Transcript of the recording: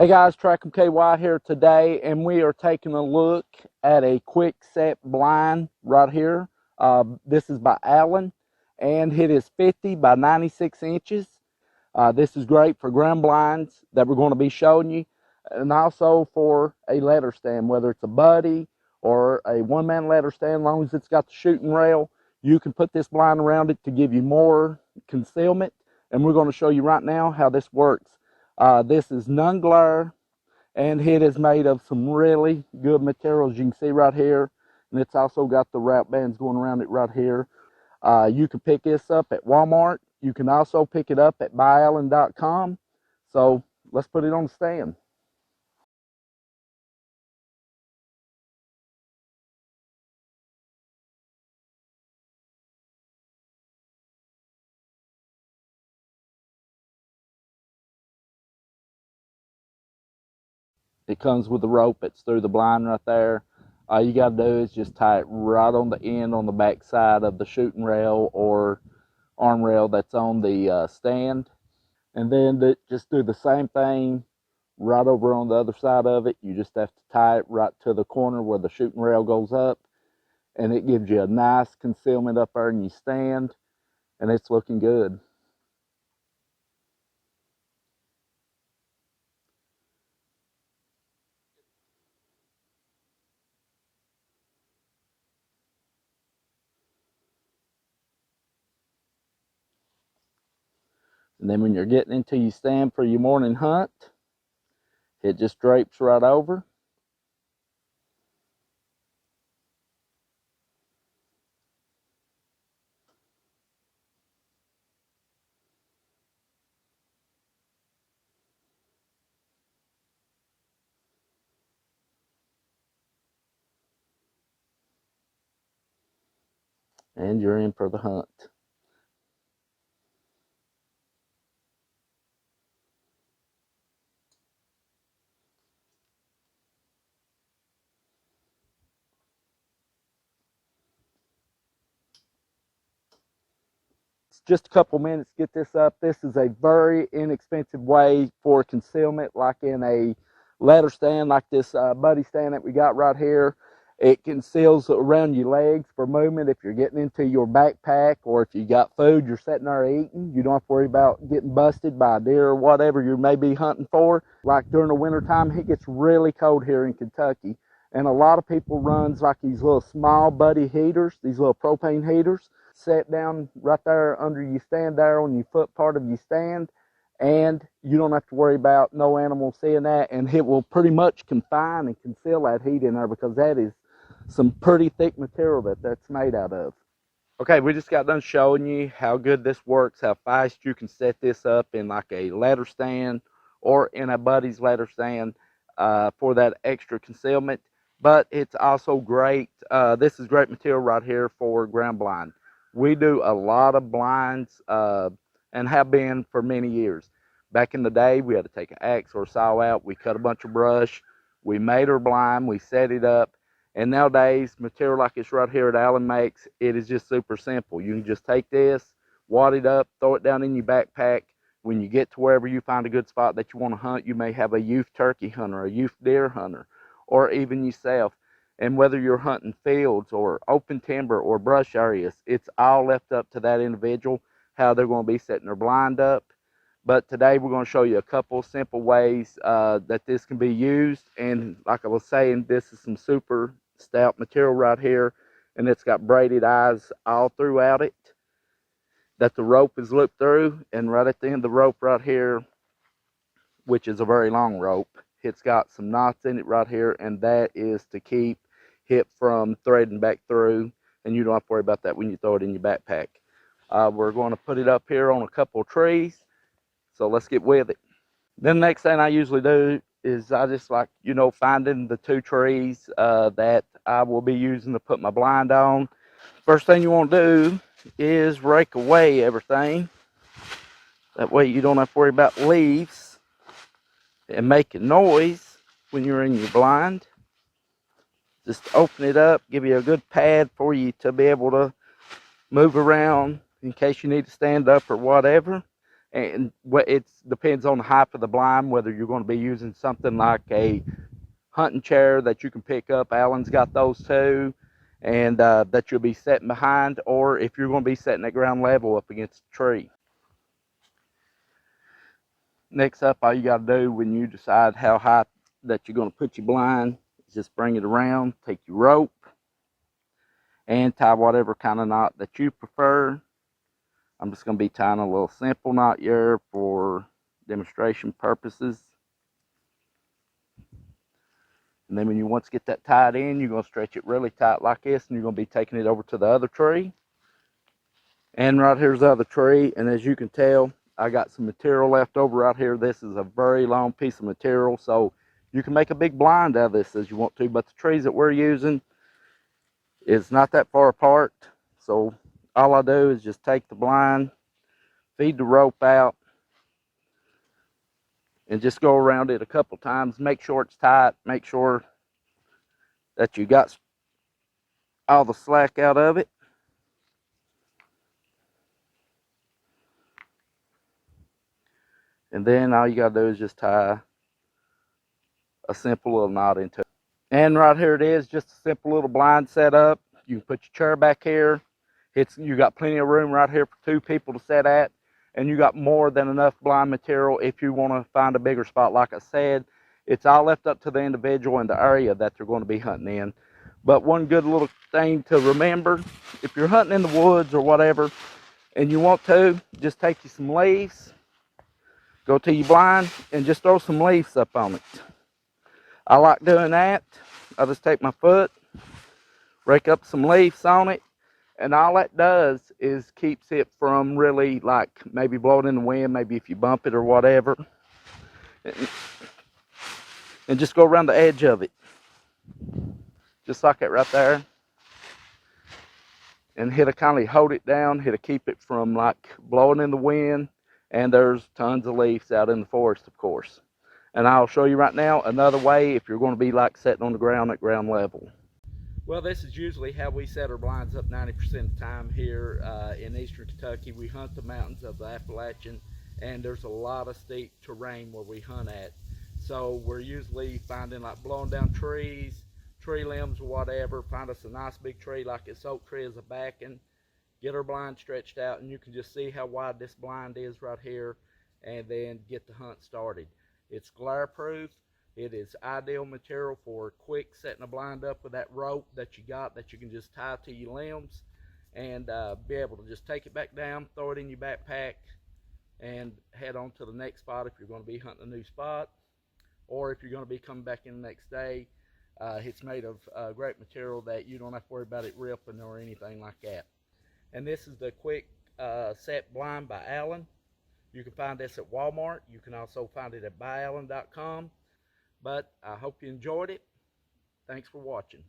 Hey guys, Track'em KY here today, and we are taking a look at a quick set blind right here. This is by Allen, and it is 50 by 96 inches. This is great for ground blinds that we're going to be showing you, and also for a letter stand, whether it's a buddy or a one-man letter stand. As long as it's got the shooting rail, you can put this blind around it to give you more concealment, and we're going to show you right now how this works. This is non-glare, and it is made of some really good materials. You can see right here, and it's also got the wrap bands going around it right here. You can pick this up at Walmart. You can also pick it up at buyallen.com. So let's put it on the stand. It comes with a rope that's through the blind right there. All you got to do is just tie it right on the end on the back side of the shooting rail or arm rail that's on the stand. And then just do the same thing right over on the other side of it. You just have to tie it right to the corner where the shooting rail goes up, and it gives you a nice concealment up there in your stand, and it's looking good. And then when you're getting into your stand for your morning hunt, it just drapes right over. And you're in for the hunt. It's just a couple minutes to get this up. This is a very inexpensive way for concealment, like in a letter stand, like this buddy stand that we got right here. It conceals around your legs for movement. If you're getting into your backpack, or if you got food you're sitting there eating, you don't have to worry about getting busted by a deer or whatever you may be hunting for. Like during the winter time, it gets really cold here in Kentucky, and a lot of people runs like these little small buddy heaters, these little propane heaters, set down right there under your stand there on your foot part of your stand, and you don't have to worry about no animal seeing that, and it will pretty much confine and conceal that heat in there, because that is some pretty thick material that's made out of. Okay, we just got done showing you how good this works, how fast you can set this up in like a letter stand or in a buddy's letter stand for that extra concealment. But it's also great. This is great material right here for ground blind. We do a lot of blinds and have been for many years. Back in the day, we had to take an axe or a saw out. We cut a bunch of brush. We made our blind. We set it up. And nowadays, material like this right here that Allen makes, it is just super simple. You can just take this, wad it up, throw it down in your backpack. When you get to wherever you find a good spot that you want to hunt, you may have a youth turkey hunter, a youth deer hunter, or even yourself. And whether you're hunting fields or open timber or brush areas, it's all left up to that individual how they're going to be setting their blind up. But today we're going to show you a couple simple ways that this can be used. And like I was saying, this is some super stout material right here, and it's got braided eyes all throughout it that the rope is looped through. And right at the end of the rope right here, which is a very long rope, it's got some knots in it right here, and that is to keep it from threading back through, and you don't have to worry about that when you throw it in your backpack. We're going to put it up here on a couple of trees, so let's get with it. Then the next thing I usually do is I just like, finding the two trees that I will be using to put my blind on. First thing you want to do is rake away everything. That way you don't have to worry about leaves and making noise when you're in your blind. Just open it up, give you a good pad for you to be able to move around in case you need to stand up or whatever. And what it depends on the height of the blind, whether you're going to be using something like a hunting chair that you can pick up. Alan's got those too, and that you'll be setting behind, or if you're going to be setting at ground level up against a tree. Next up, all you got to do when you decide how high that you're going to put your blind is just bring it around, take your rope, and tie whatever kind of knot that you prefer. I'm just going to be tying a little simple knot here for demonstration purposes. And then when you once get that tied in, you're going to stretch it really tight like this, and you're going to be taking it over to the other tree. And right here's the other tree, and as you can tell, I got some material left over right here. This is a very long piece of material, so you can make a big blind out of this as you want to, but the trees that we're using is not that far apart. So all I do is just take the blind, feed the rope out, and just go around it a couple times. Make sure it's tight. Make sure that you got all the slack out of it. And then all you gotta do is just tie a simple little knot into it. And right here it is, just a simple little blind setup. You can put your chair back here. You got plenty of room right here for 2 people to sit at, and you got more than enough blind material if you want to find a bigger spot. Like I said, it's all left up to the individual and the area that they're going to be hunting in. But one good little thing to remember, if you're hunting in the woods or whatever, and you want to, just take you some leaves, go to your blind, and just throw some leaves up on it. I like doing that. I just take my foot, rake up some leaves on it, and all that does is keeps it from really, like, maybe blowing in the wind, maybe if you bump it or whatever. And just go around the edge of it, just like that right there. And it'll kind of hold it down, it'll keep it from like blowing in the wind. And there's tons of leaves out in the forest, of course. And I'll show you right now another way if you're going to be like sitting on the ground at ground level. Well, this is usually how we set our blinds up 90% of the time here in eastern Kentucky. We hunt the mountains of the Appalachian, and there's a lot of steep terrain where we hunt at. So we're usually finding like blowing down trees, tree limbs or whatever. Find us a nice big tree like this oak tree as a backing. Get our blind stretched out, and you can just see how wide this blind is right here, and then get the hunt started. It's glare proof. It is ideal material for quick setting a blind up with that rope that you got that you can just tie to your limbs, and be able to just take it back down, throw it in your backpack, and head on to the next spot if you're going to be hunting a new spot, or if you're going to be coming back in the next day. It's made of great material that you don't have to worry about it ripping or anything like that. And this is the quick set blind by Alan. You can find this at Walmart. You can also find it at buyalan.com. But I hope you enjoyed it. Thanks for watching.